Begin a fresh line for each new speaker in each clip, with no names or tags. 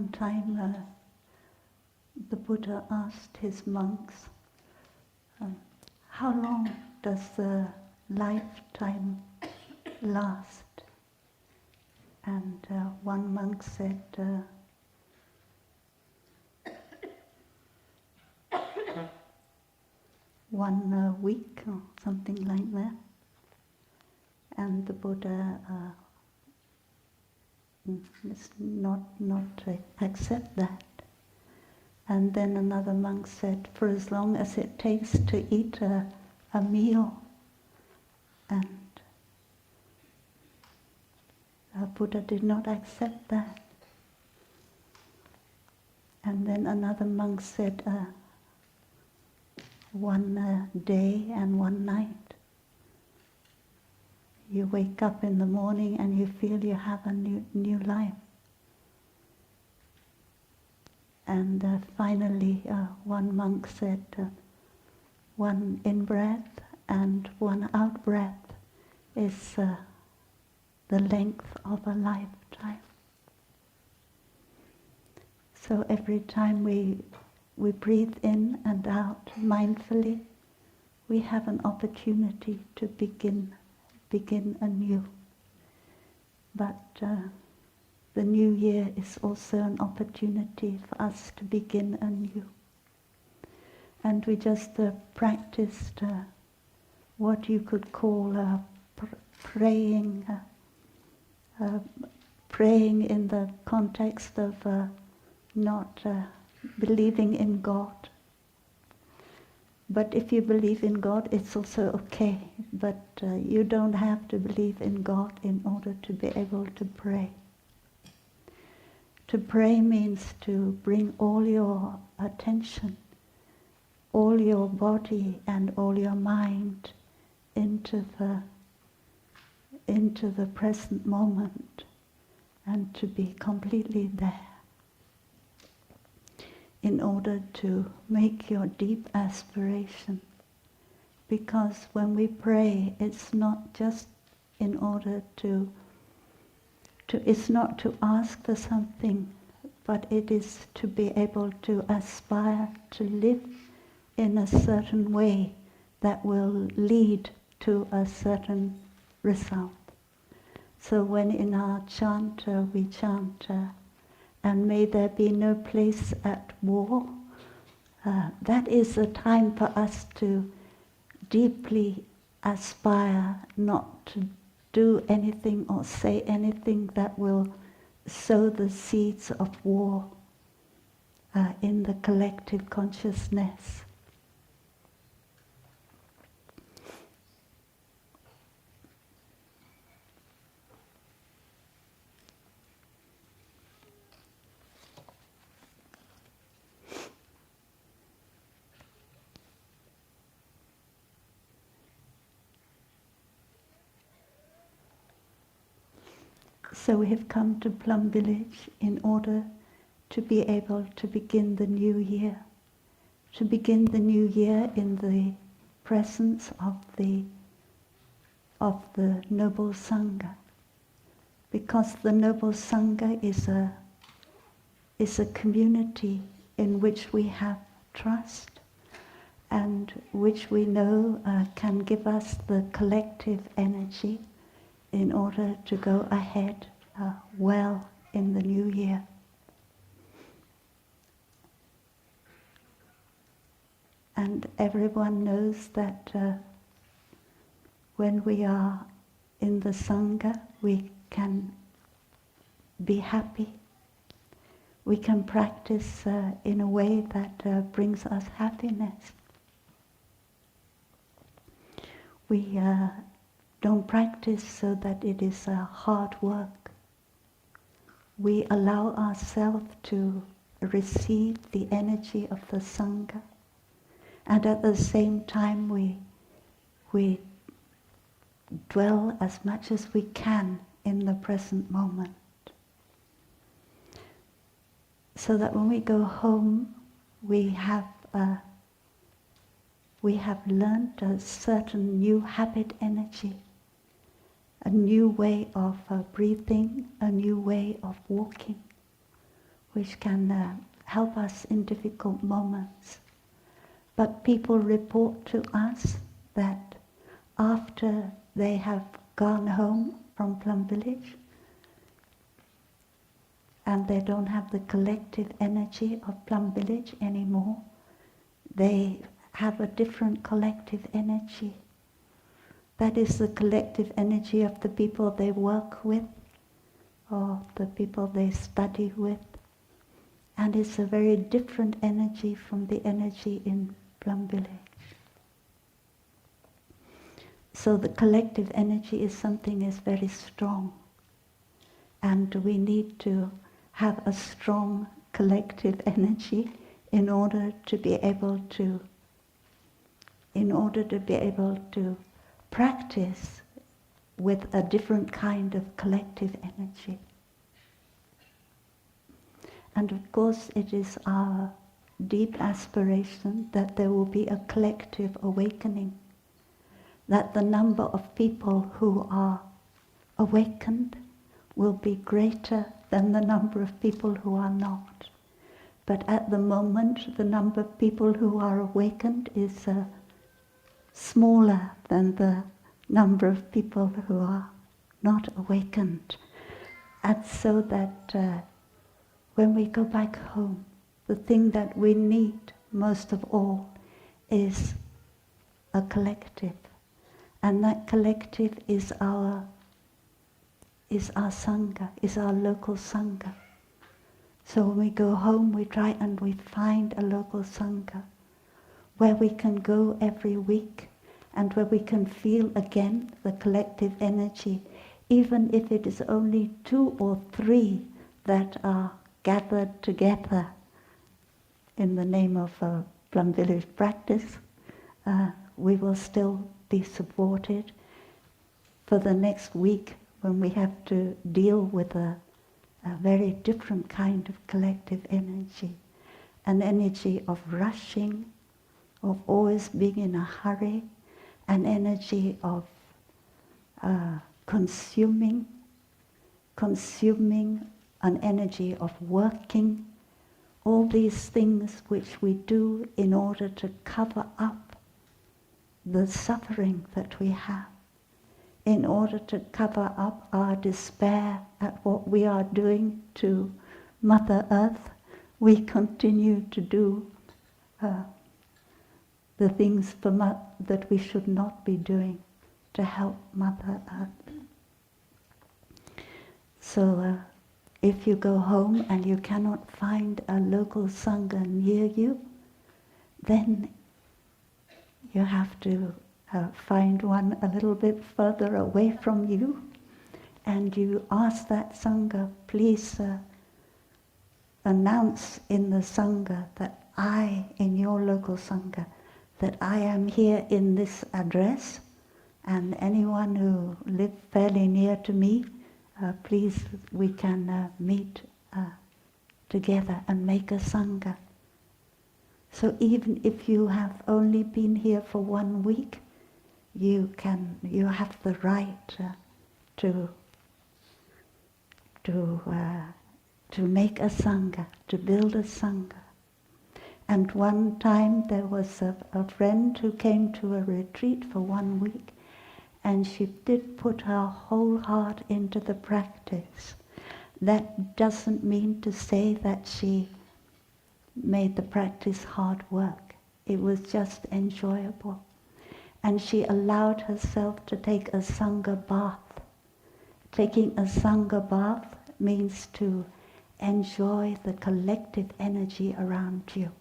One time the Buddha asked his monks, how long does the lifetime last? And one monk said, one week or something like that. And the Buddha is not accept that. And then another monk said, for as long as it takes to eat a meal. And Buddha did not accept that. And then another monk said, one day and one night. You wake up in the morning and you feel you have a new life. And finally one monk said, one in-breath and one out-breath is the length of a lifetime. So every time we breathe in and out mindfully, we have an opportunity to begin anew. But the new year is also an opportunity for us to begin anew. And we just practiced what you could call praying in the context of not believing in God. But if you believe in God, it's also okay. But you don't have to believe in God in order to be able to pray. To pray means to bring all your attention, all your body and all your mind into the present moment and to be completely there, in order to make your deep aspiration. Because when we pray, it's not just in order it's not to ask for something, but it is to be able to aspire to live in a certain way that will lead to a certain result. So when in our chant we chant, and may there be no place at war, that is a time for us to deeply aspire not to do anything or say anything that will sow the seeds of war in the collective consciousness. So we have come to Plum village in order to be able to begin the new year. To begin the new year in the presence of the noble Sangha. Because the noble Sangha is a community in which we have trust and which we know can give us the collective energy in order to go ahead well in the new year. And everyone knows that when we are in the Sangha, we can be happy. We can practice in a way that brings us happiness. We don't practice so that it is hard work. We allow ourselves to receive the energy of the Sangha, and at the same time we dwell as much as we can in the present moment. So that when we go home, we have learned a certain new habit energy, a new way of breathing, a new way of walking, which can help us in difficult moments. But people report to us that after they have gone home from Plum Village and they don't have the collective energy of Plum Village anymore, they have a different collective energy. That is the collective energy of the people they work with or the people they study with. And it's a very different energy from the energy in Plum Village. So the collective energy is something that's very strong. And we need to have a strong collective energy in order to be able to practice with a different kind of collective energy. And of course it is our deep aspiration that there will be a collective awakening, that the number of people who are awakened will be greater than the number of people who are not. But at the moment, the number of people who are awakened is smaller than the number of people who are not awakened. And so that when we go back home, the thing that we need most of all is a collective. And that collective is our Sangha, is our local Sangha. So when we go home, we try and we find a local Sangha where we can go every week and where we can feel again the collective energy, even if it is only 2 or 3 that are gathered together in the name of Plum Village practice. We will still be supported for the next week when we have to deal with a very different kind of collective energy, an energy of rushing, of always being in a hurry, an energy of consuming, an energy of working, all these things which we do in order to cover up the suffering that we have, in order to cover up our despair at what we are doing to Mother Earth. We continue to do the things that we should not be doing to help Mother Earth. So if you go home and you cannot find a local Sangha near you, then you have to find one a little bit further away from you, and you ask that Sangha, please announce in the Sangha that I, in your local Sangha, that I am here in this address, and anyone who lives fairly near to me, please, we can meet together and make a Sangha. So even if you have only been here for 1 week, you have the right to make a Sangha, to build a Sangha. And one time there was a friend who came to a retreat for 1 week, and she did put her whole heart into the practice. That doesn't mean to say that she made the practice hard work. It was just enjoyable. And she allowed herself to take a Sangha bath. Taking a Sangha bath means to enjoy the collective energy around you,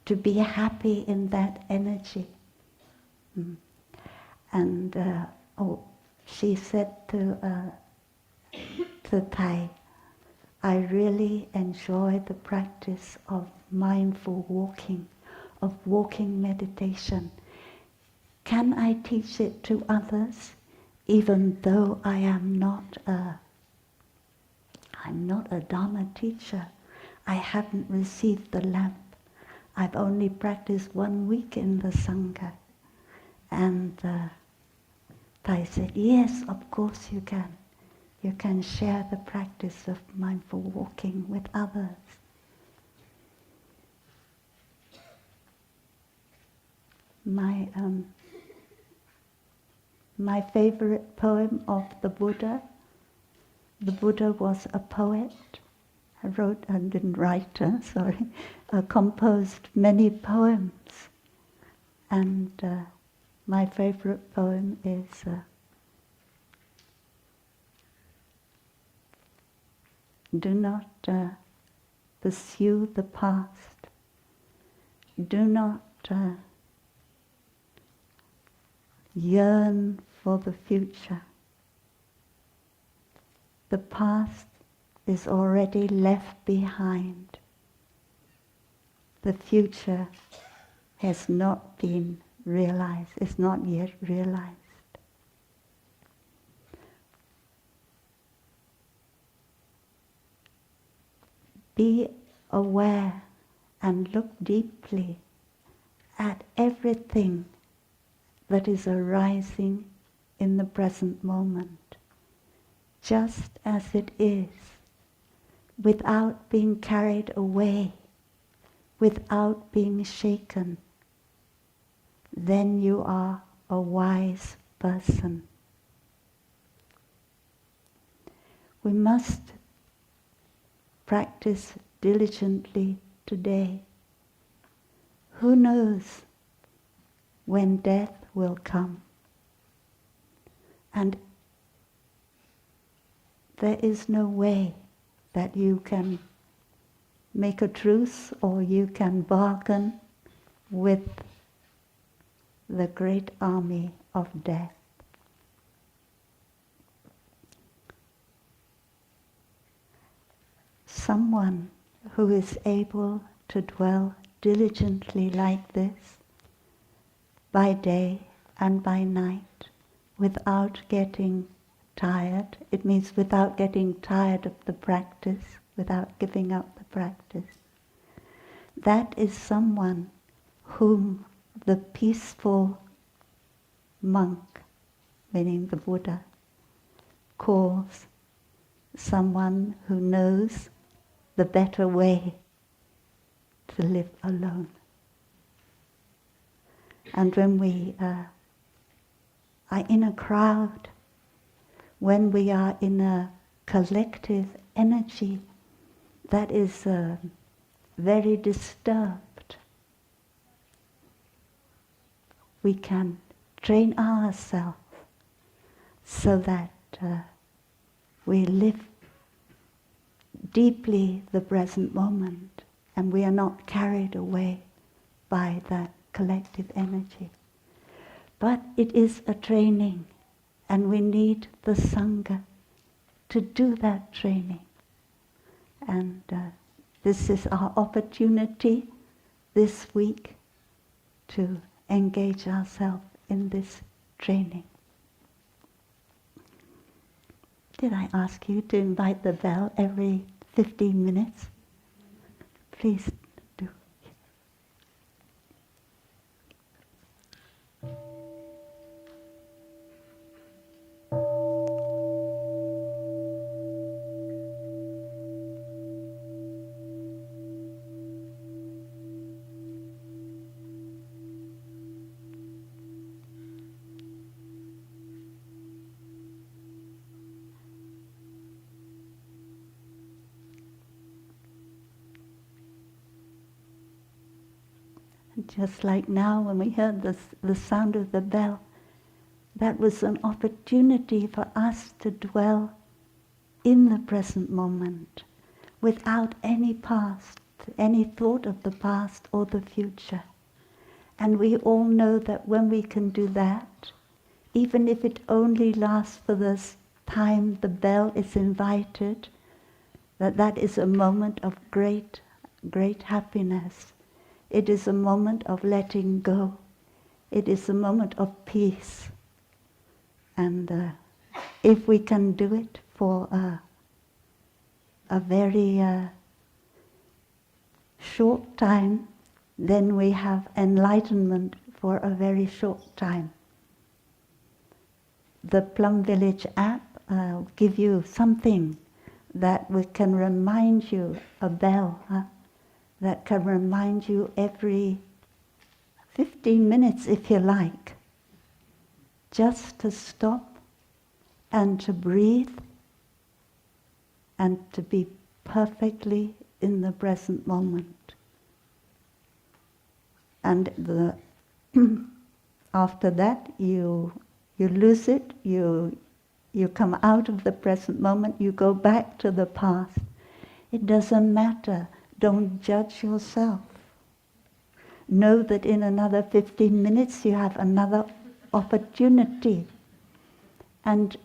to be happy in that energy. And she said to Thai, I really enjoy the practice of mindful walking, of walking meditation. Can I teach it to others, even though I'm not a Dharma teacher? I haven't received the lamp. I've only practiced 1 week in the Sangha. And Thai said, yes, of course you can. You can share the practice of mindful walking with others. My favorite poem of the Buddha was a poet. Composed many poems. And my favorite poem is do not pursue the past. Do not yearn for the future. The past is already left behind. The future has not been realized, is not yet realized. Be aware and look deeply at everything that is arising in the present moment, just as it is, without being carried away, without being shaken. Then you are a wise person. We must practice diligently today. Who knows when death will come? And there is no way that you can make a truce or you can bargain with the great army of death. Someone who is able to dwell diligently like this, by day and by night, without getting tired. It means without getting tired of the practice, without giving up the practice. That is someone whom the peaceful monk, meaning the Buddha, calls someone who knows the better way to live alone. And when we are in a crowd, when we are in a collective energy that is very disturbed, we can train ourselves so that we live deeply the present moment and we are not carried away by that collective energy. But it is a training, and we need the Sangha to do that training. And this is our opportunity this week to engage ourselves in this training. Did I ask you to invite the bell every 15 minutes? Please do. Just like now when we heard the sound of the bell, that was an opportunity for us to dwell in the present moment without any past, any thought of the past or the future. And we all know that when we can do that, even if it only lasts for the time the bell is invited, that is a moment of great, great happiness. It is a moment of letting go. It is a moment of peace. And if we can do it for a very short time, then we have enlightenment for a very short time. The Plum Village app give you something that we can remind you, a bell, that can remind you every 15 minutes if you like, just to stop and to breathe and to be perfectly in the present moment. And after that you lose it, you come out of the present moment, you go back to the past. It doesn't matter. Don't judge yourself. Know that in another 15 minutes you have another opportunity. And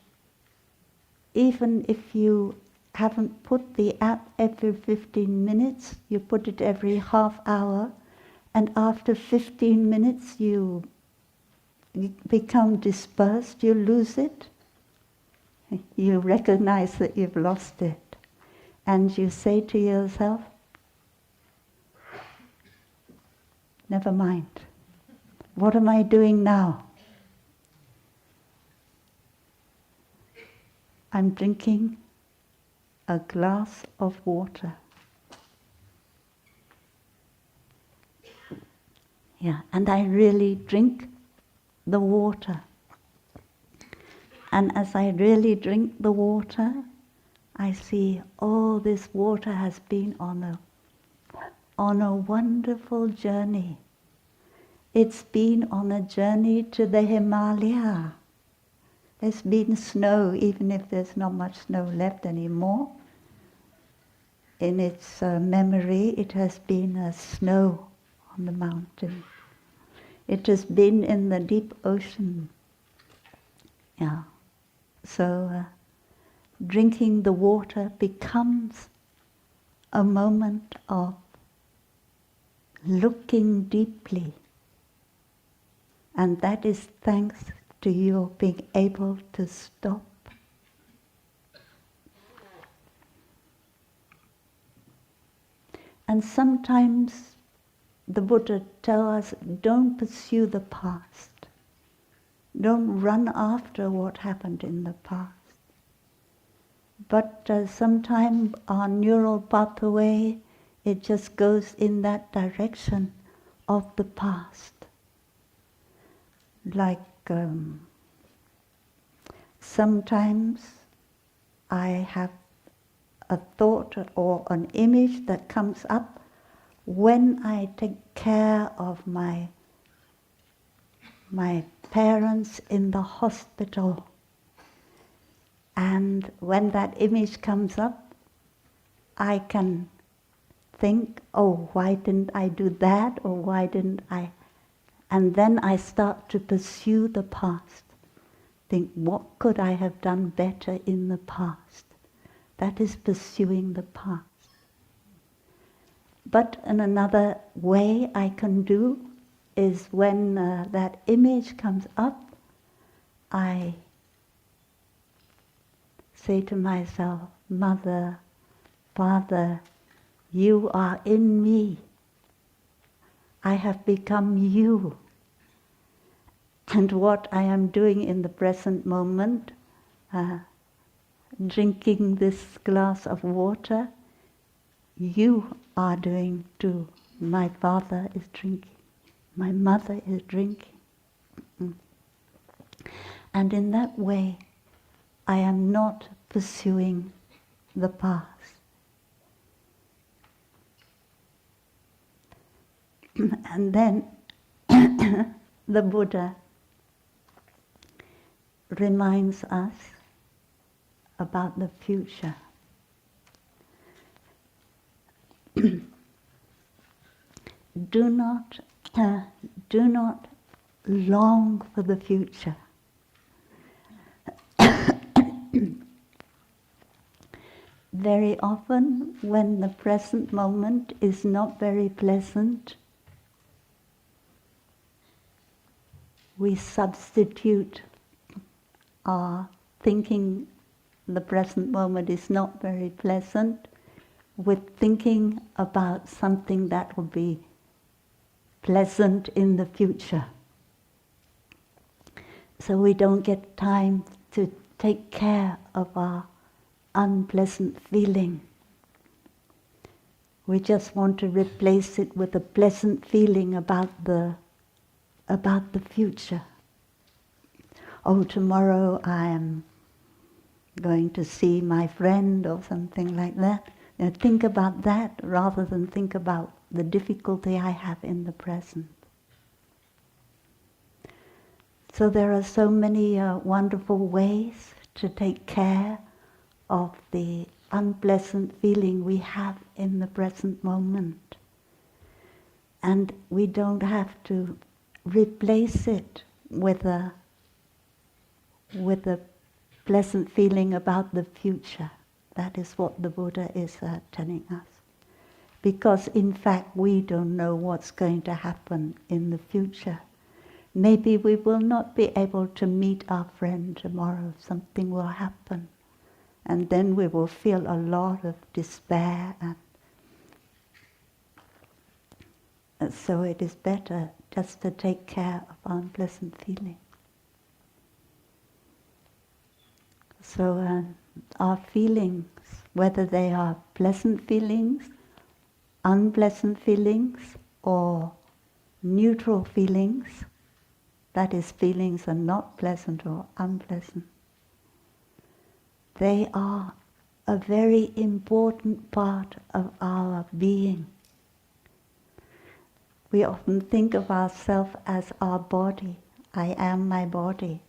even if you haven't put the app every 15 minutes, you put it every half hour, and after 15 minutes you become dispersed, you lose it. You recognize that you've lost it. And you say to yourself, never mind. What am I doing now? I'm drinking a glass of water. Yeah, and I really drink the water. And as I really drink the water, I see, oh, this water has been on a wonderful journey. It's been on a journey to the Himalaya. There's been snow, even if there's not much snow left anymore. In its memory, it has been snow on the mountain. It has been in the deep ocean. Yeah. So drinking the water becomes a moment of looking deeply. And that is thanks to your being able to stop. And sometimes the Buddha tells us, don't pursue the past. Don't run after what happened in the past. But sometimes our neural pathway, it just goes in that direction of the past. Like sometimes I have a thought or an image that comes up when I take care of my parents in the hospital. And when that image comes up, I can think, oh, why didn't I do that, or why didn't I? And then I start to pursue the past. Think, what could I have done better in the past? That is pursuing the past. But in another way I can do is when that image comes up, I say to myself, Mother, Father, you are in me. I have become you. And what I am doing in the present moment, drinking this glass of water, you are doing too. My father is drinking. My mother is drinking. And in that way, I am not pursuing the past. And then the Buddha reminds us about the future. Do not long for the future. Very often, when the present moment is not very pleasant, we substitute our thinking the present moment is not very pleasant with thinking about something that will be pleasant in the future. So we don't get time to take care of our unpleasant feeling. We just want to replace it with a pleasant feeling about the future. Oh, tomorrow I am going to see my friend or something like that. Think about that rather than think about the difficulty I have in the present. So there are so many wonderful ways to take care of the unpleasant feeling we have in the present moment. And we don't have to replace it with a pleasant feeling about the future. That is what the Buddha is telling us. Because in fact we don't know what's going to happen in the future. Maybe we will not be able to meet our friend tomorrow. Something will happen. And then we will feel a lot of despair. And so it is better just to take care of unpleasant feeling. So our feelings, whether they are pleasant feelings, unpleasant feelings, or neutral feelings, that is, feelings are not pleasant or unpleasant, they are a very important part of our being. We often think of ourselves as our body. I am my body.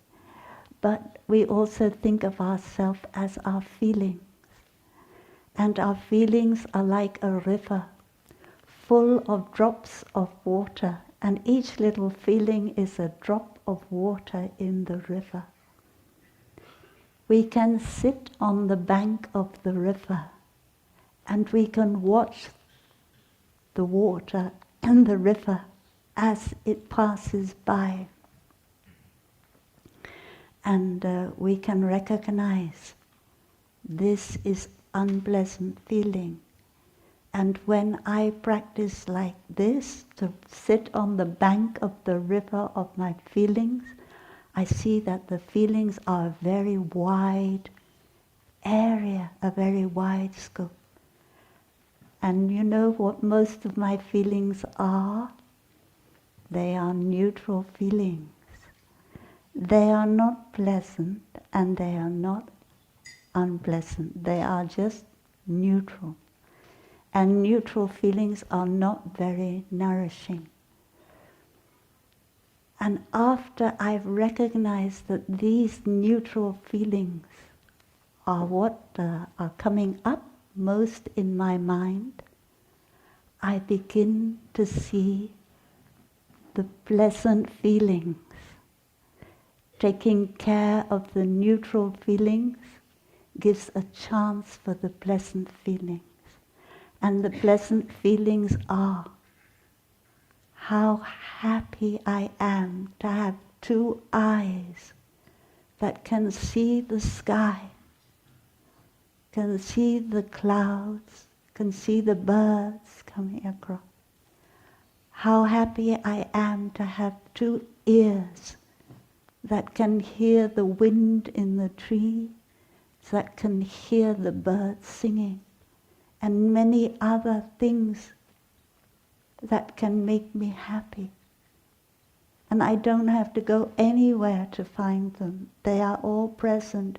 But we also think of ourselves as our feelings. And our feelings are like a river, full of drops of water. And each little feeling is a drop of water in the river. We can sit on the bank of the river and we can watch the water and the river as it passes by. And we can recognize this is unpleasant feeling. And when I practice like this, to sit on the bank of the river of my feelings, I see that the feelings are a very wide area, a very wide scope. And you know what most of my feelings are? They are neutral feelings. They are not pleasant and they are not unpleasant. They are just neutral. And neutral feelings are not very nourishing. And after I've recognized that these neutral feelings are what are coming up most in my mind, I begin to see the pleasant feelings. Taking care of the neutral feelings gives a chance for the pleasant feelings. And the pleasant feelings are how happy I am to have two eyes that can see the sky, can see the clouds, can see the birds coming across. How happy I am to have two ears that can hear the wind in the tree, that can hear the birds singing, and many other things that can make me happy. And I don't have to go anywhere to find them. They are all present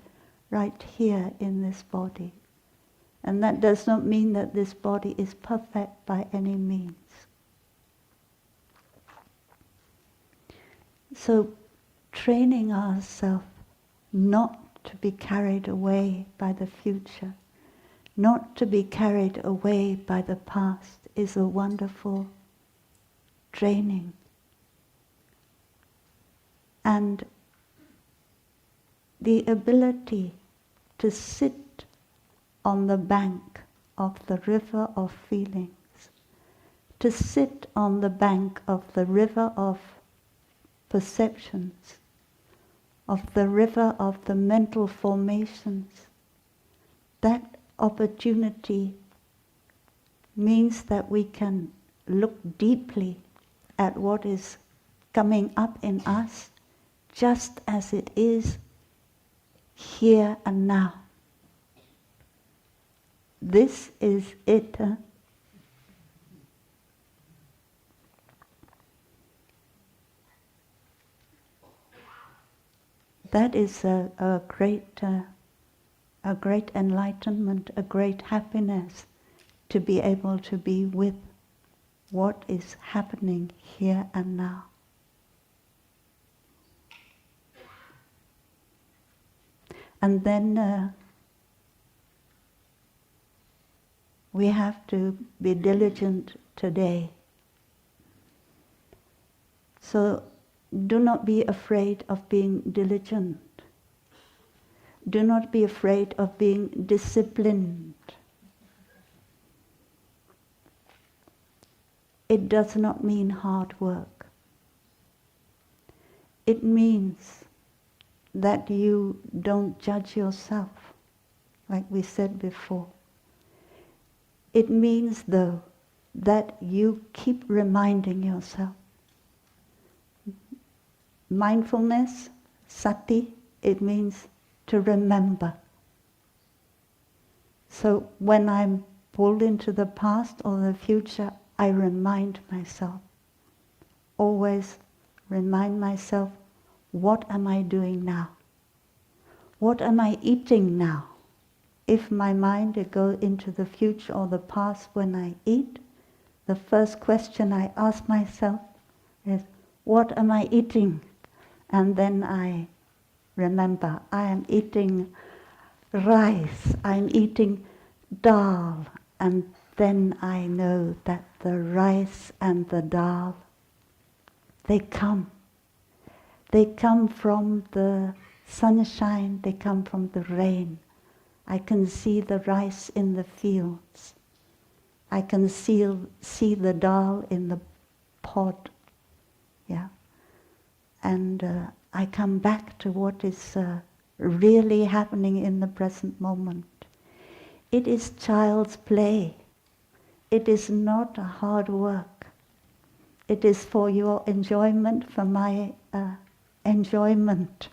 right here in this body. And that does not mean that this body is perfect by any means. So training ourselves not to be carried away by the future, not to be carried away by the past, is a wonderful training. And the ability to sit on the bank of the river of feelings, to sit on the bank of the river of perceptions, of the river of the mental formations, that opportunity means that we can look deeply at what is coming up in us just as it is here and now. This is it. That is a great enlightenment, a great happiness, to be able to be with what is happening here and now. And then we have to be diligent today. So do not be afraid of being diligent. Do not be afraid of being disciplined. It does not mean hard work. It means that you don't judge yourself, like we said before. It means, though, that you keep reminding yourself. Mindfulness, sati, it means to remember. So when I'm pulled into the past or the future, I remind myself. Always remind myself, what am I doing now? What am I eating now? If my mind goes into the future or the past when I eat, the first question I ask myself is, what am I eating? And then I remember, I am eating rice, I'm eating dal, and then I know that the rice and the dal, they come. They come from the sunshine, they come from the rain. I can see the rice in the fields. I can see the dal in the pot. Yeah. And I come back to what is really happening in the present moment. It is child's play. It is not a hard work. It is for your enjoyment, for my enjoyment.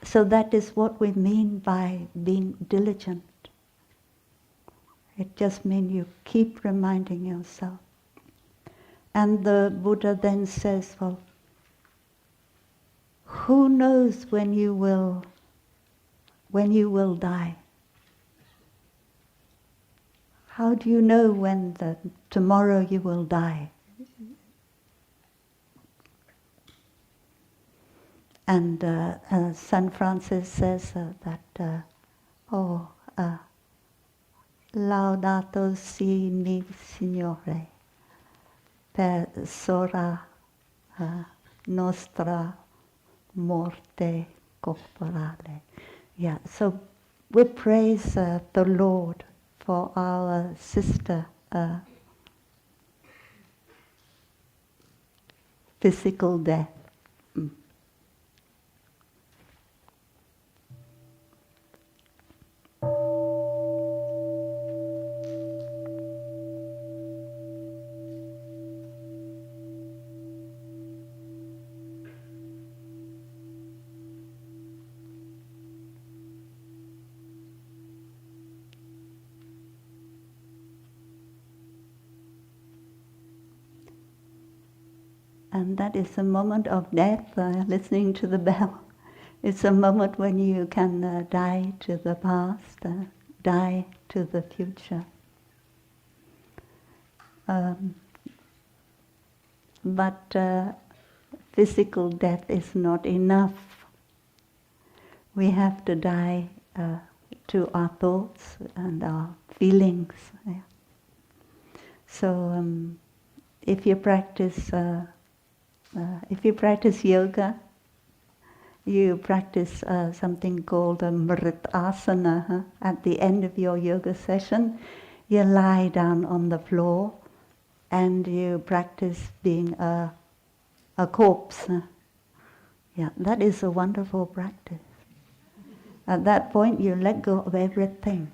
So that is what we mean by being diligent. It just means you keep reminding yourself. And the Buddha then says, well, who knows when you will die? How do you know when tomorrow you will die? And San Francis says that, laudato si mi Signore per sora nostra morte corporale. Yeah, so we praise the Lord for our sister physical death. And that is a moment of death, listening to the bell. It's a moment when you can die to the past, die to the future. But physical death is not enough. We have to die to our thoughts and our feelings. Yeah. So if you practice yoga, you practice something called a mritasana. Huh? At the end of your yoga session, you lie down on the floor and you practice being a corpse. Yeah, that is a wonderful practice. At that point, you let go of everything.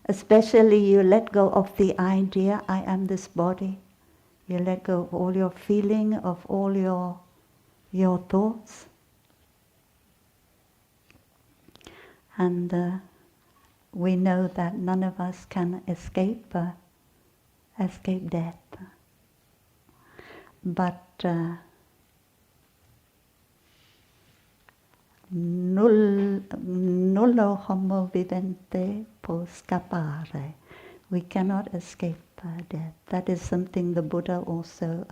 Especially you let go of the idea, I am this body. You let go of all your feeling, of all your thoughts. And we know that none of us can escape death. But nullo homo vivente può scappare. We cannot escape death. That is something the Buddha also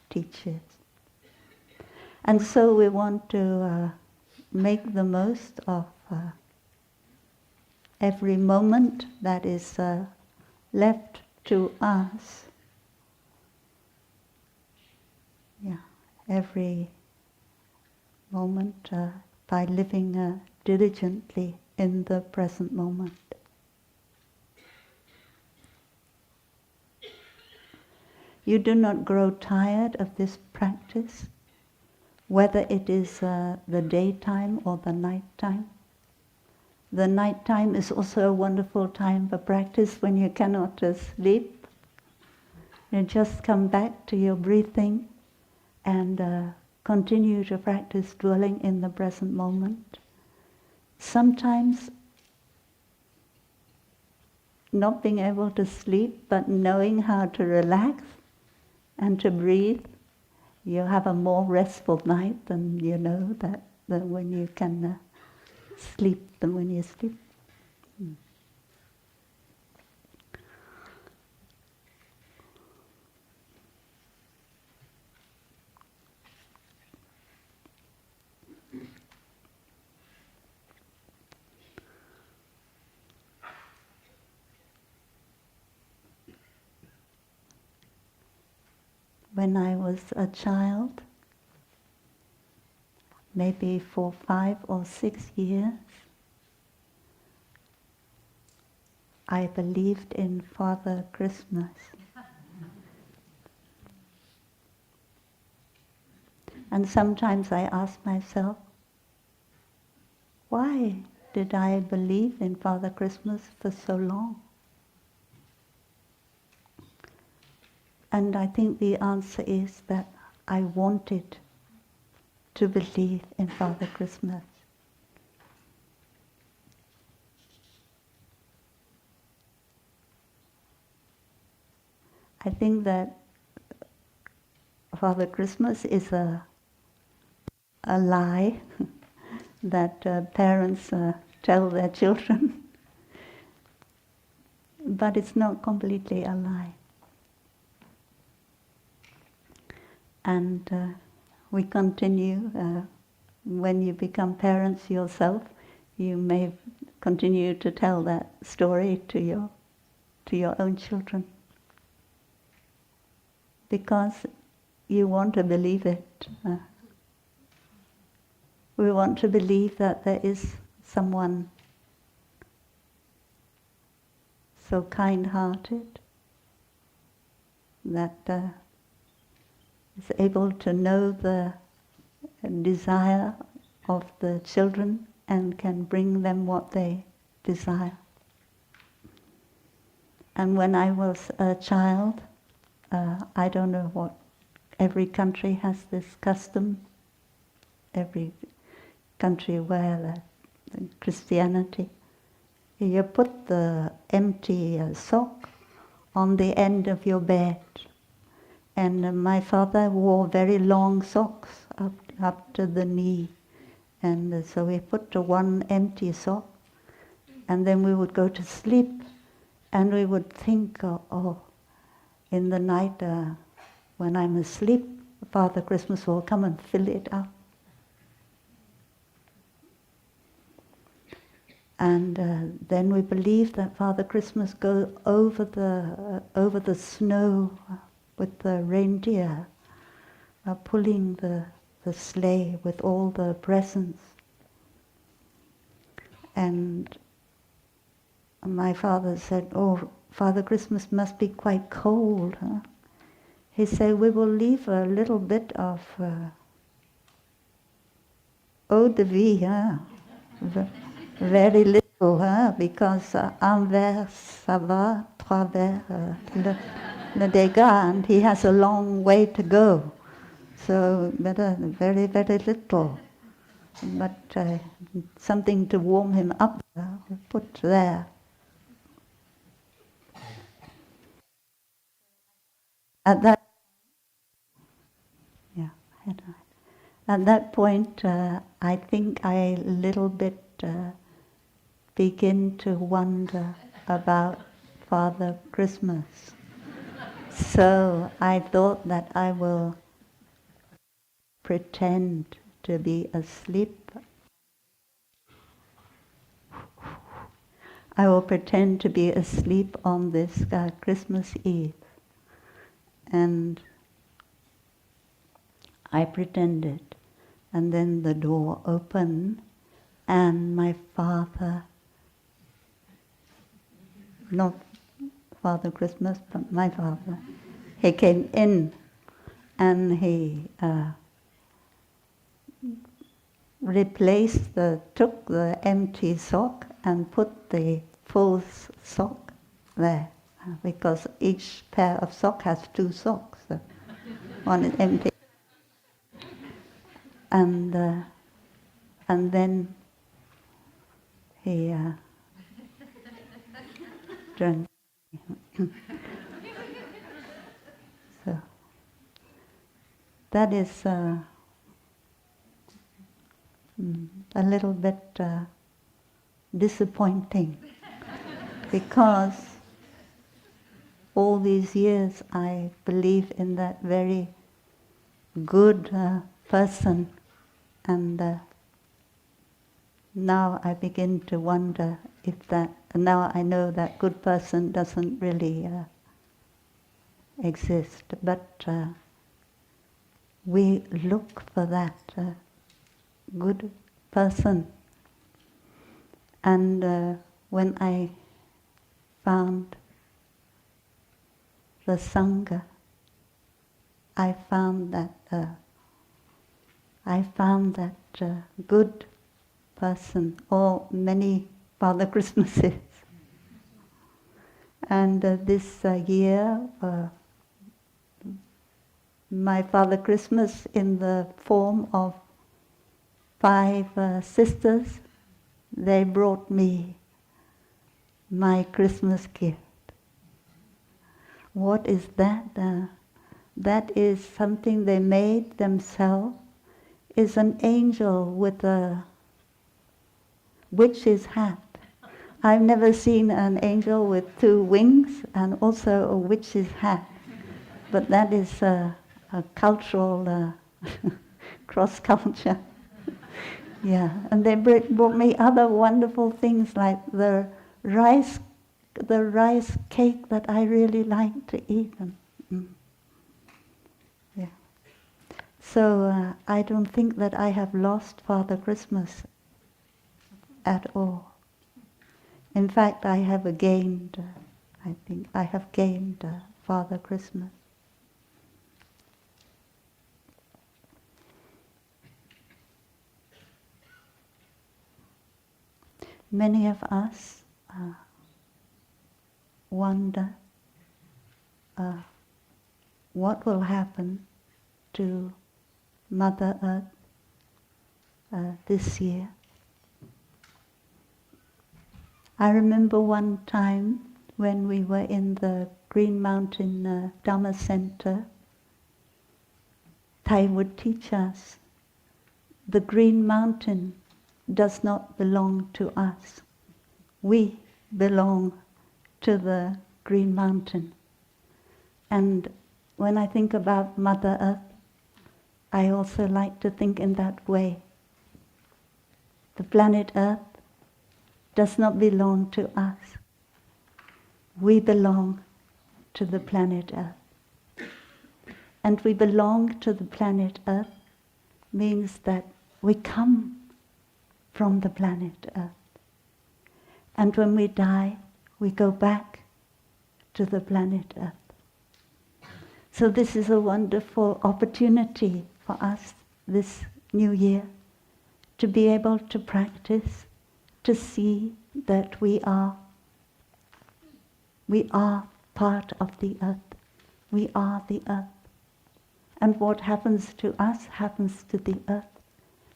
teaches. And so we want to make the most of every moment that is left to us. Yeah, every moment by living diligently in the present moment. You do not grow tired of this practice, whether it is the daytime or the nighttime. The nighttime is also a wonderful time for practice when you cannot sleep. You just come back to your breathing and continue to practice dwelling in the present moment. Sometimes not being able to sleep, but knowing how to relax and to breathe, you have a more restful night than you know that when you can sleep than when you sleep. When I was a child, maybe for 5 or 6 years, I believed in Father Christmas. And sometimes I ask myself, why did I believe in Father Christmas for so long? And I think the answer is that I wanted to believe in Father Christmas. I think that Father Christmas is a lie that parents tell their children, but it's not completely a lie. And we continue, when you become parents yourself, you may continue to tell that story to your own children, because you want to believe it. We want to believe that there is someone so kind-hearted that is able to know the desire of the children and can bring them what they desire. And when I was a child, I don't know what, every country has this custom, every country where the Christianity, you put the empty sock on the end of your bed. And my father wore very long socks up to the knee. And so we put one empty sock, and then we would go to sleep, and we would think, in the night when I'm asleep, Father Christmas will come and fill it up. And then we believe that Father Christmas goes over the snow with the reindeer, pulling the sleigh with all the presents. And my father said, "Oh, Father Christmas must be quite cold." Huh? He said, "We will leave a little bit of eau de vie, huh? Very little, huh? Because un verre, ça va, trois verres, le dégât, and he has a long way to go. So better very, very little, but something to warm him up we put there. At that, yeah, at that point, I think I little bit begin to wonder about Father Christmas. So I thought that I will pretend to be asleep. I will pretend to be asleep on this Christmas Eve. And I pretended. And then the door opened and my father, not Father Christmas, but my father, he came in and he took the empty sock and put the full sock there, because each pair of socks has two socks. So one is empty. And then he drank. So that is a little bit disappointing, because all these years I believe in that very good person, and now I begin to wonder if that, now I know that good person doesn't really exist, but we look for that good person. And when I found the Sangha, I found that good person, or many Father Christmases. And this year, my Father Christmas in the form of 5 sisters, they brought me my Christmas gift. What is that? That is something they made themselves. Is an angel with a witch's hat. I've never seen an angel with 2 wings and also a witch's hat. But that is a cultural cross-culture. Yeah, and they brought me other wonderful things like the rice cake that I really like to eat. Yeah. So I don't think that I have lost Father Christmas at all. In fact, I have gained, I think I have gained Father Christmas. Many of us wonder what will happen to Mother Earth this year. I remember one time when we were in the Green Mountain Dharma Center, Thai would teach us, the Green Mountain does not belong to us. We belong to the Green Mountain. And when I think about Mother Earth, I also like to think in that way. The planet Earth does not belong to us. We belong to the planet Earth. And we belong to the planet Earth means that we come from the planet Earth. And when we die, we go back to the planet Earth. So this is a wonderful opportunity for us this new year to be able to practice, to see that we are part of the earth. We are the earth. And what happens to us happens to the earth.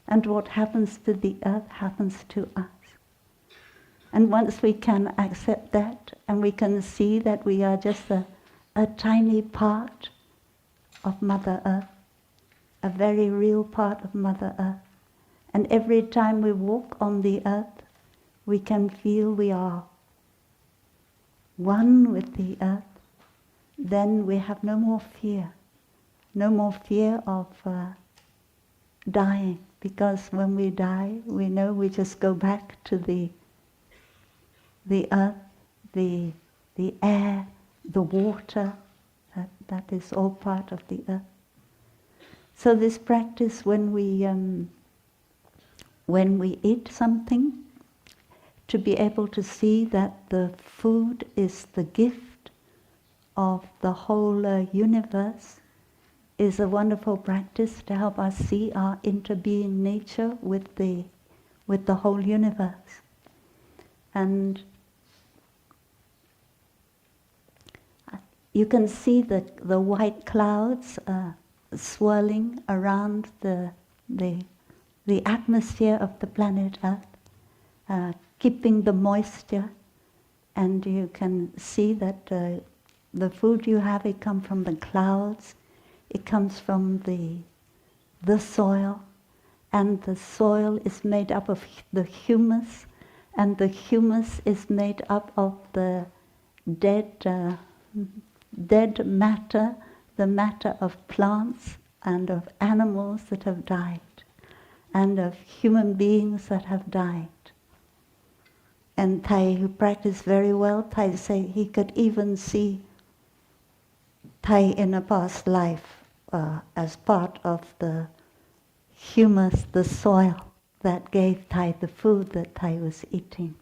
And what happens to the earth happens to us. And once we can accept that, and we can see that we are just a tiny part of Mother Earth, a very real part of Mother Earth, and every time we walk on the earth, we can feel we are one with the earth, then we have no more fear. No more fear of dying, because when we die, we know we just go back to the earth, the air, the water, that is all part of the earth. So this practice, when we eat something, to be able to see that the food is the gift of the whole universe, is a wonderful practice to help us see our interbeing nature with the whole universe. And you can see the white clouds swirling around the atmosphere of the planet Earth, keeping the moisture, and you can see that the food you have, it comes from the clouds, it comes from the soil, and the soil is made up of the humus, and the humus is made up of the dead matter, the matter of plants and of animals that have died, and of human beings that have died. And Thai, who practiced very well, Thai say he could even see Thai in a past life as part of the humus, the soil that gave Thai the food that Thai was eating.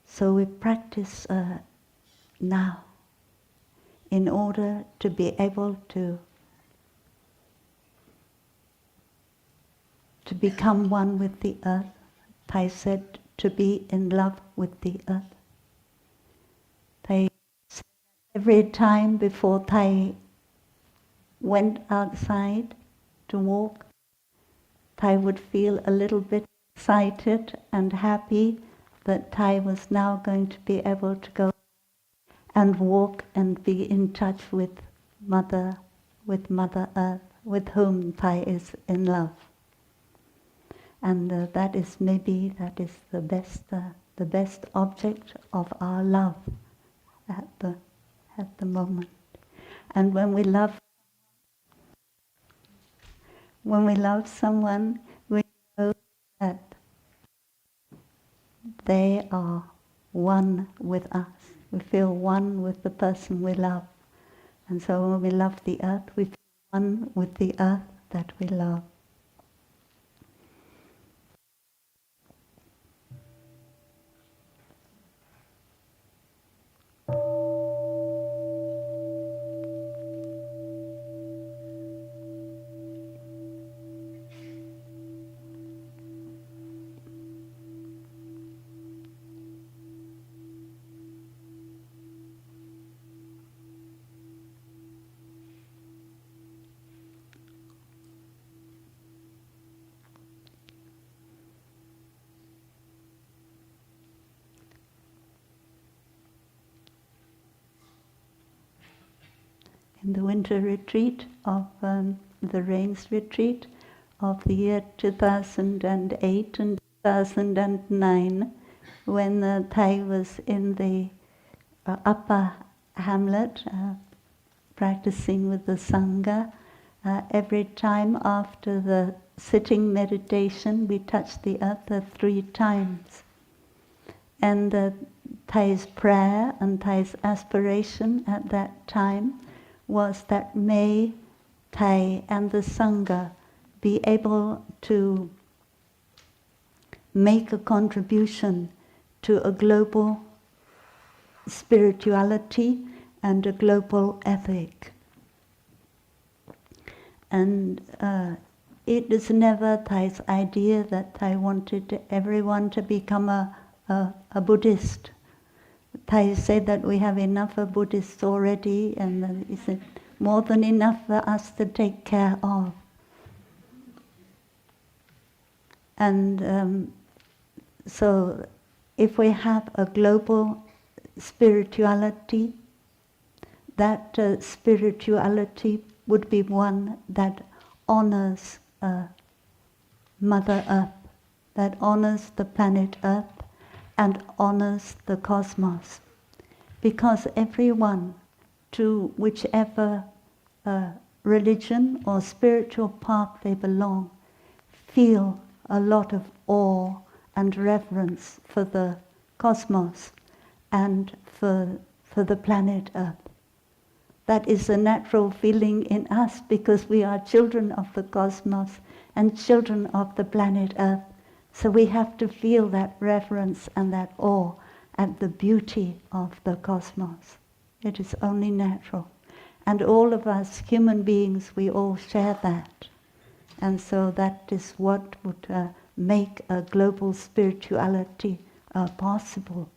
So we practice now in order to be able to become one with the earth. Thai said to be in love with the earth. Thai said every time before Thai went outside to walk, Thai would feel a little bit excited and happy that Thai was now going to be able to go and walk and be in touch with Mother Earth, with whom Thai is in love. And that is the best object of our love at the moment. And when we love someone, we know that they are one with us. We feel one with the person we love. And so when we love the earth, we feel one with the earth that we love. In the winter retreat of the rains retreat of the year 2008 and 2009, when Thai was in the upper Hamlet practicing with the Sangha, every time after the sitting meditation we touched the earth 3 times. And Thai's prayer and Thai's aspiration at that time was that may Thai and the Sangha be able to make a contribution to a global spirituality and a global ethic. And it is never Thai's idea that Thai wanted everyone to become a Buddhist. Thai said that we have enough of Buddhists already, and he said more than enough for us to take care of. And So if we have a global spirituality, that spirituality would be one that honors Mother Earth, that honors the planet Earth and honors the cosmos. Because everyone, to whichever religion or spiritual path they belong, feel a lot of awe and reverence for the cosmos and for the planet Earth. That is a natural feeling in us because we are children of the cosmos and children of the planet Earth. So we have to feel that reverence and that awe at the beauty of the cosmos. It is only natural. And all of us human beings, we all share that. And so that is what would make a global spirituality possible.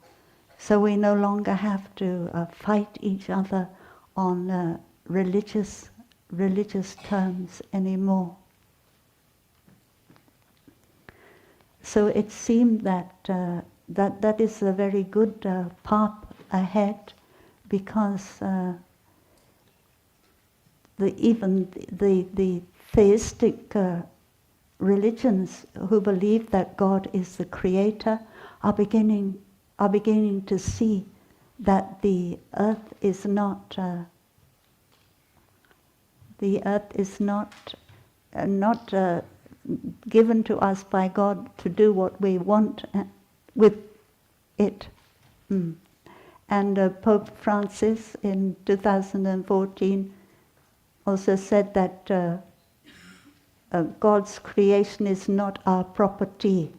So we no longer have to fight each other on religious terms anymore. So it seemed that that is a very good path ahead, because even the theistic religions who believe that God is the creator are beginning to see that the earth is not given to us by God to do what we want with it. And Pope Francis in 2014 also said that God's creation is not our property,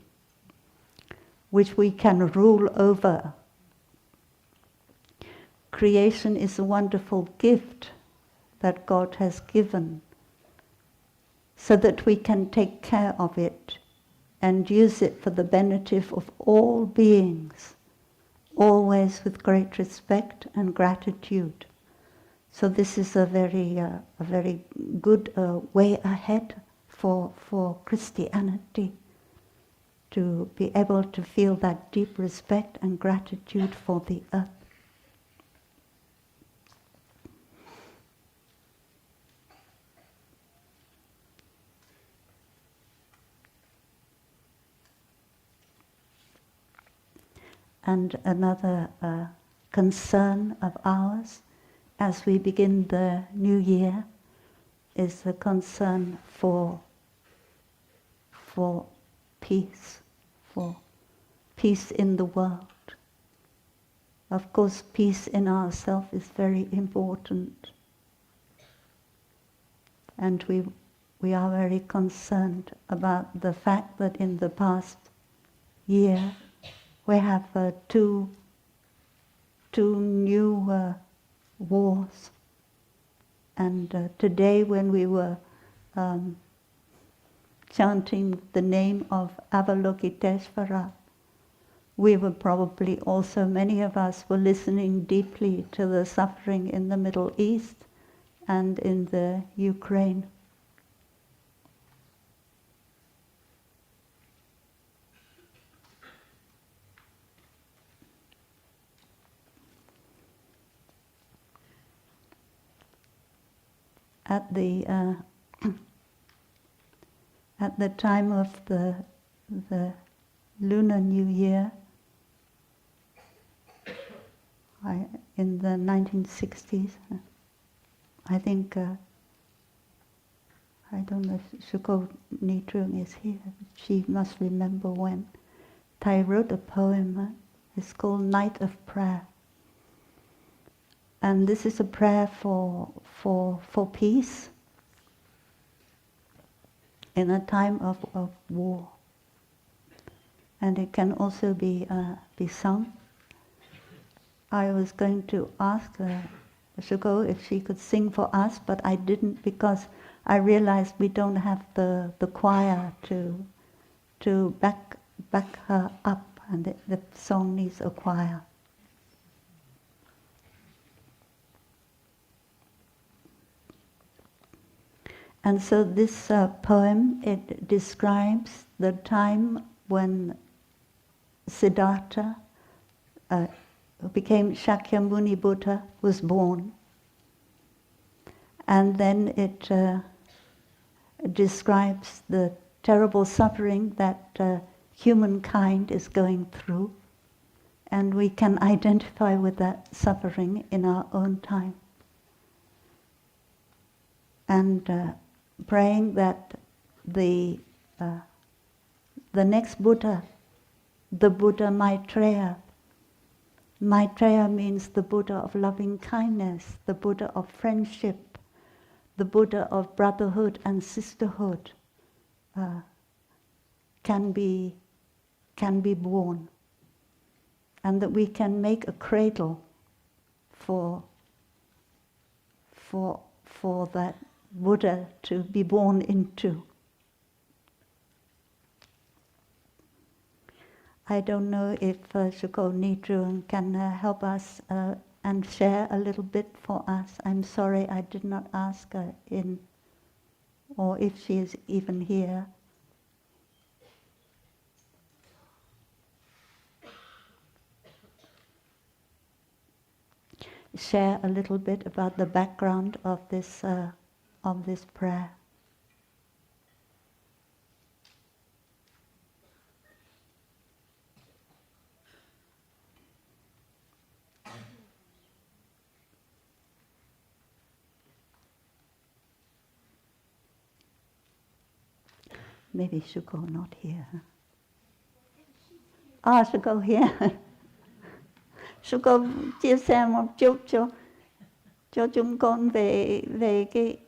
which we can rule over. Creation is a wonderful gift that God has given, so that we can take care of it and use it for the benefit of all beings, always with great respect and gratitude. So this is a very good way ahead for Christianity, to be able to feel that deep respect and gratitude for the earth. And another concern of ours as we begin the new year is the concern for peace, for peace in the world. Of course, peace in ourselves is very important. And we are very concerned about the fact that in the past year we have two new wars. And today when we were chanting the name of Avalokiteshvara, we were probably also, many of us were listening deeply to the suffering in the Middle East and in the Ukraine. At the time of the Lunar New Year, in the 1960s, I think, I don't know if Shuko Nitrung is here, she must remember when. I wrote a poem, it's called Night of Prayer. And this is a prayer for peace in a time of war. And it can also be sung. I was going to ask Shuko if she could sing for us, but I didn't, because I realized we don't have the choir to back her up, and the song needs a choir. And so this poem, it describes the time when Siddhartha, who became Shakyamuni Buddha, was born. And then it describes the terrible suffering that humankind is going through, and we can identify with that suffering in our own time. And praying that the next Buddha, the Buddha Maitreya. Maitreya means the Buddha of loving kindness, the Buddha of friendship, the Buddha of brotherhood and sisterhood, can be born, and that we can make a cradle for that Buddha to be born into. I don't know if Shuko Nidrung can help us and share a little bit for us. I'm sorry I did not ask her or if she is even here. Share a little bit about the background of this prayer. Maybe Shuko not here. Shuko here. Shuko chia sẻ một chút cho chúng con về cái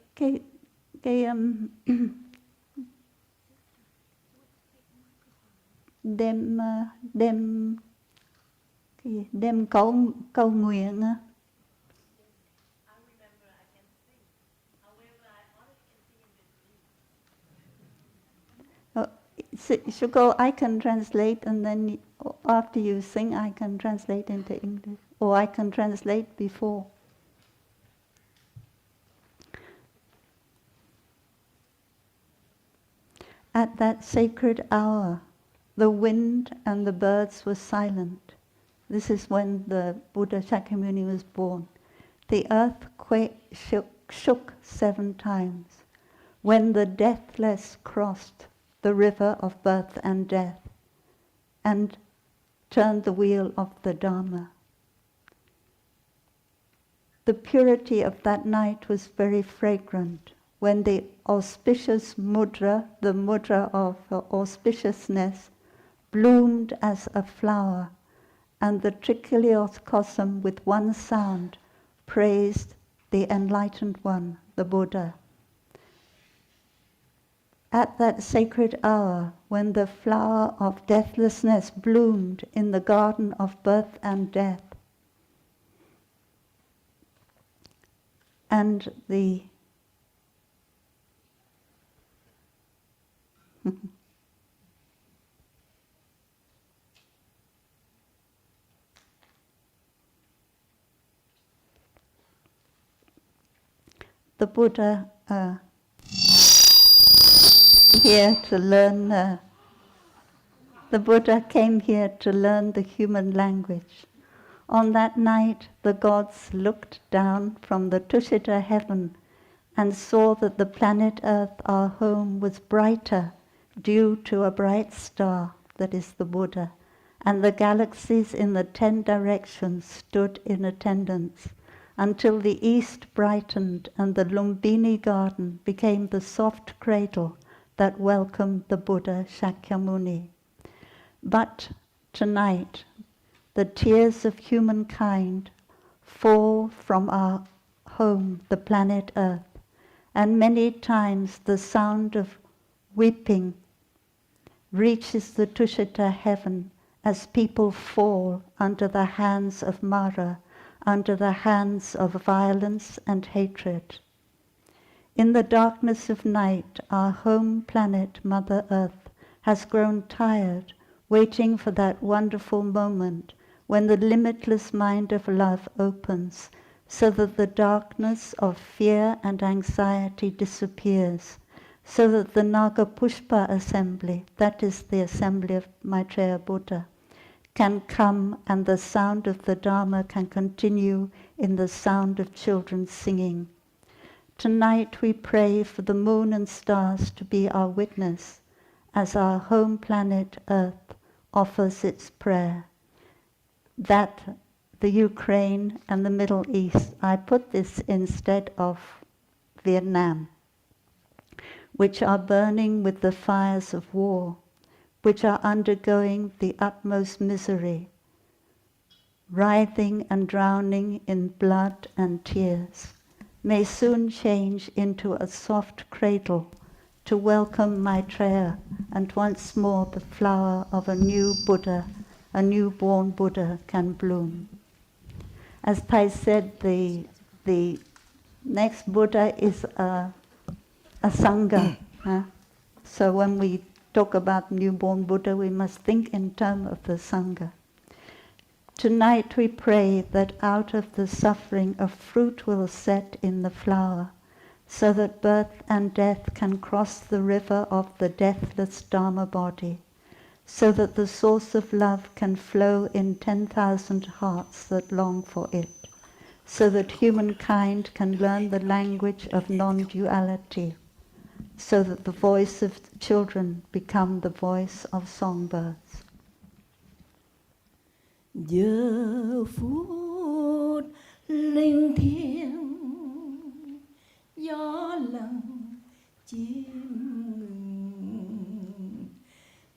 đêm cầu nguyện. Shuko, I can translate, and then after you sing, I can translate into English, or I can translate before. At that sacred hour, the wind and the birds were silent. This is when the Buddha Shakyamuni was born. The earth shook 7 times. When the deathless crossed the river of birth and death, and turned the wheel of the Dharma. The purity of that night was very fragrant, when the auspicious mudra, the mudra of auspiciousness, bloomed as a flower, and the trichiliocosm with one sound praised the enlightened one, the Buddha. At that sacred hour, when the flower of deathlessness bloomed in the garden of birth and death, and the Buddha here to learn. The Buddha came here to learn the human language. On that night, the gods looked down from the Tushita heaven and saw that the planet Earth, our home, was brighter due to a bright star, that is the Buddha, and the galaxies in the 10 directions stood in attendance until the east brightened and the Lumbini garden became the soft cradle that welcomed the Buddha Shakyamuni. But tonight, the tears of humankind fall from our home, the planet Earth, and many times the sound of weeping reaches the Tushita heaven as people fall under the hands of Mara, under the hands of violence and hatred. In the darkness of night, our home planet, Mother Earth, has grown tired, waiting for that wonderful moment when the limitless mind of love opens, so that the darkness of fear and anxiety disappears, so that the Naga Pushpa assembly, that is the assembly of Maitreya Buddha, can come and the sound of the Dharma can continue in the sound of children singing. Tonight we pray for the moon and stars to be our witness as our home planet Earth offers its prayer. That the Ukraine and the Middle East, I put this instead of Vietnam, which are burning with the fires of war, which are undergoing the utmost misery, writhing and drowning in blood and tears, may soon change into a soft cradle to welcome Maitreya and once more the flower of a new Buddha, a newborn Buddha can bloom. As Thai said, the next Buddha is a Sangha. Huh? So when we talk about newborn Buddha, we must think in terms of the Sangha. Tonight we pray that out of the suffering a fruit will set in the flower, so that birth and death can cross the river of the deathless Dharma body, so that the source of love can flow in 10,000 hearts that long for it, so that humankind can learn the language of non-duality, so that the voice of children become the voice of songbirds.
Giờ phút linh thiêng gió lặng chim ngừng,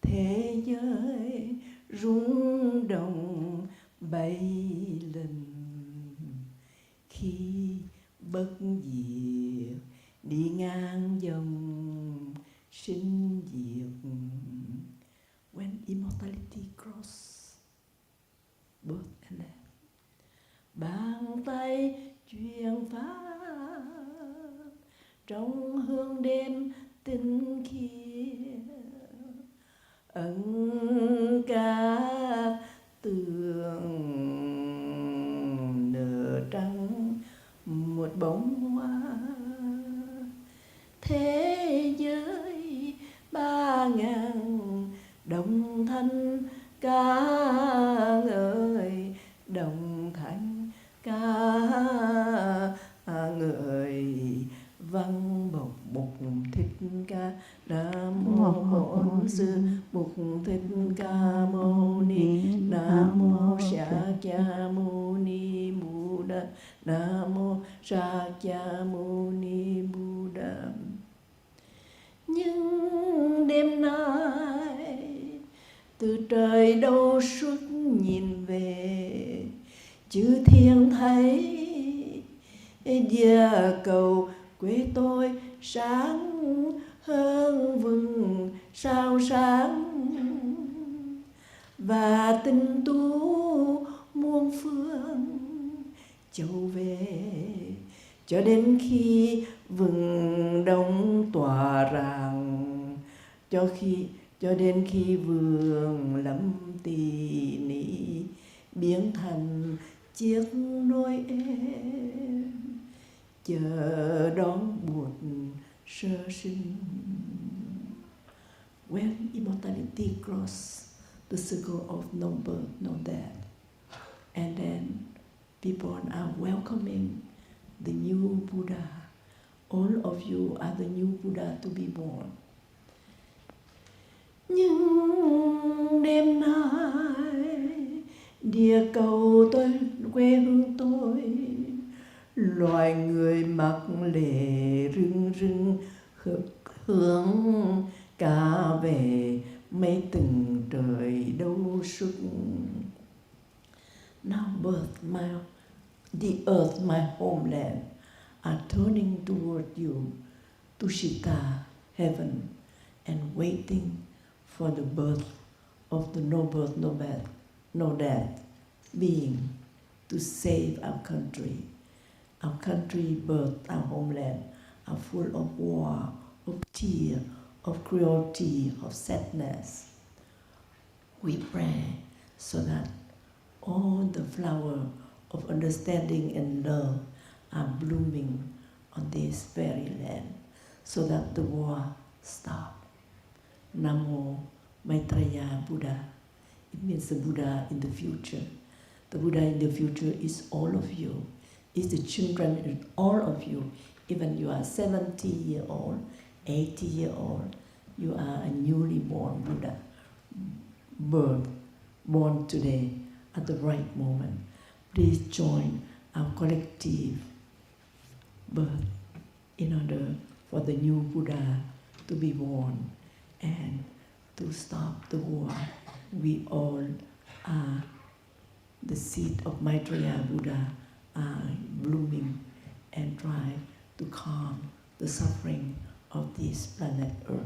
thế giới rung động bay lần khi bất diệt đi ngang dòng sinh diệt. When immortality crosses birth and death, bàn tay truyền pháp trong hương đêm tinh khiết, ân ca tường nở trắng một bông hoa. Thế giới 3.000 đồng thanh ca ngợi, đồng thanh ca ngợi, văn bộc Bụt Thích Ca. Nam mô Bổn Sư Bụt Thích Ca Mâu Ni. Nam mô Sakya Muni Buddha. Nam mô Sakya Muni Buddha. Nhưng đêm nay từ trời đâu suốt nhìn về, chư thiên thấy địa cầu quê tôi sáng hơn vầng sao sáng, và tinh tú muôn phương châu về, cho đến khi vầng đông tỏa rạng, cho đến khi vườn lâm tỳ nị biến thành chiếc nôi êm, chờ đón Bụt sơ sinh. When immortality crosses the circle of no birth, no death, and then people are welcoming the new Buddha. All of you are the new Buddha to be born. Nhưng đêm nay địa cầu tôi, quê hương tôi, loài người mặc lệ rưng rưng hướng cả về mấy từng trời đâu suốt. Now the earth, my homeland, are turning toward you, Tushita, heaven, and waiting for the birth of the no birth, no death being to save our country. Our country birth, our homeland, are full of war, of tear, of cruelty, of sadness. We pray so that all the flower of understanding and love are blooming on this very land, so that the war stop. Nam mô Maitreya Buddha. It means the Buddha in the future. The Buddha in the future is all of you. Is the children in all of you. Even you are 70-year-old, 80-year-old, you are a newly born Buddha. Born today at the right moment. Please join our collective birth in order for the new Buddha to be born and to stop the war. We all are the seed of Maitreya Buddha are blooming and try to calm the suffering of this planet Earth.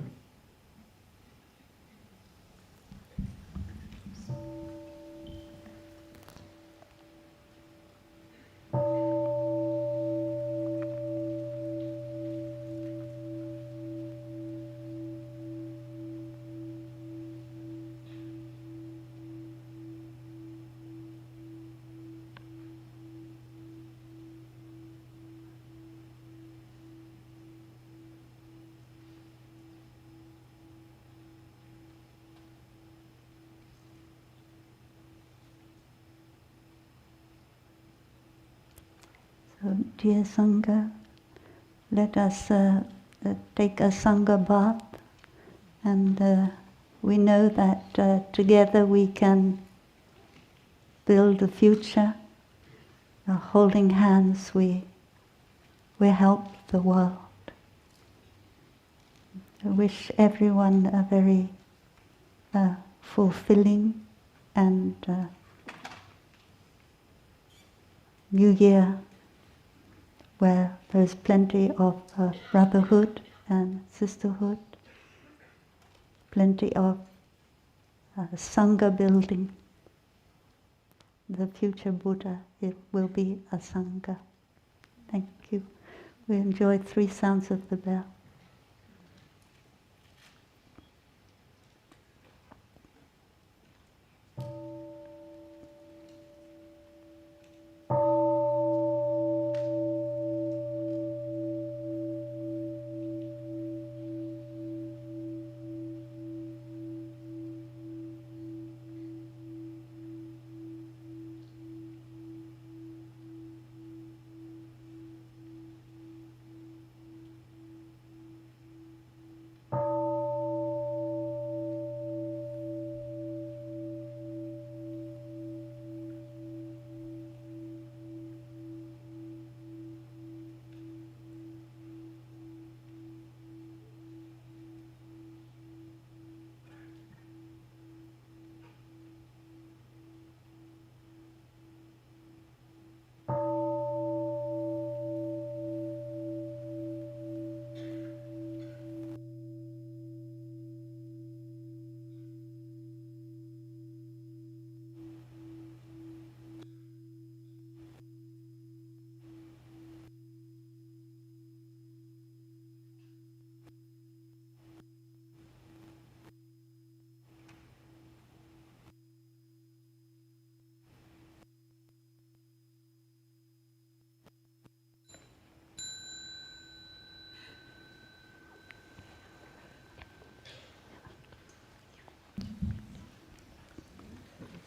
So, dear Sangha, let us take a Sangha bath, and we know that together we can build a future. Holding hands, we help the world. I wish everyone a very fulfilling and New Year, where there's plenty of brotherhood and sisterhood, plenty of Sangha building. The future Buddha, it will be a Sangha. Thank you. We enjoyed 3 sounds of the bell.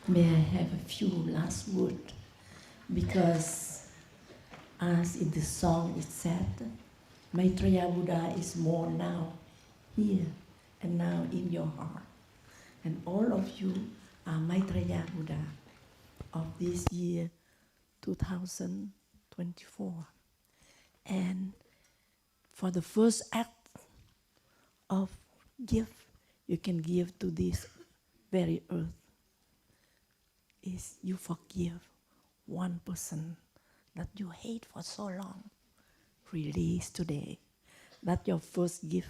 May I have a few last words? Because as in the song it said, Maitreya Buddha is more now, here and now in your heart. And all of you are Maitreya Buddha of this year 2024. And for the first act of gift you can give to this very earth is you forgive one person that you hate for so long. Release today. That's your first gift,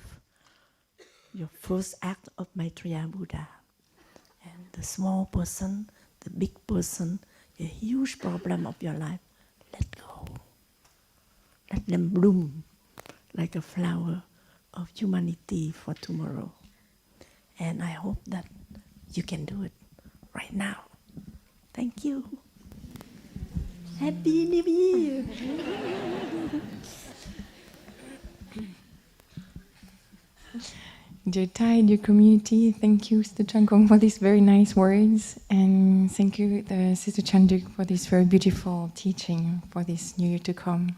your first act of Maitreya Buddha. And the small person, the big person, a huge problem of your life, let go. Let them bloom like a flower of humanity for tomorrow. And I hope that you can do it right now. Thank you. Happy New Year.
Dear Thai, dear community, thank you, Sister Chan Kong, for these very nice words. And thank you, Sister Chan Duc, for this very beautiful teaching for this new year to come.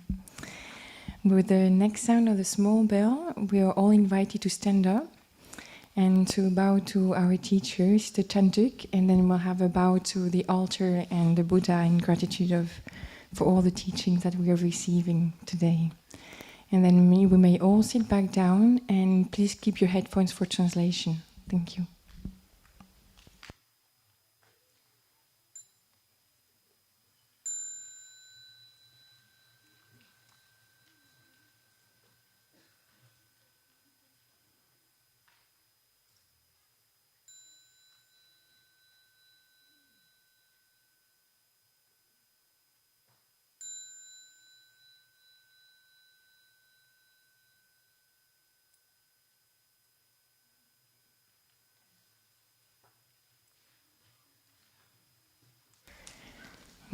With the next sound of the small bell, we are all invited to stand up and to bow to our teacher, Sister Chan Duc, and then we'll have a bow to the altar and the Buddha in gratitude for all the teachings that we are receiving today. And then we may all sit back down, and please keep your headphones for translation. Thank you.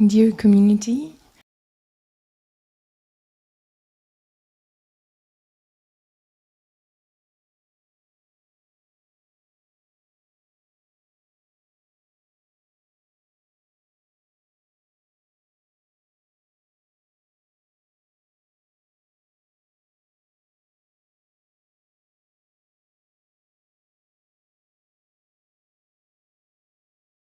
Dear community,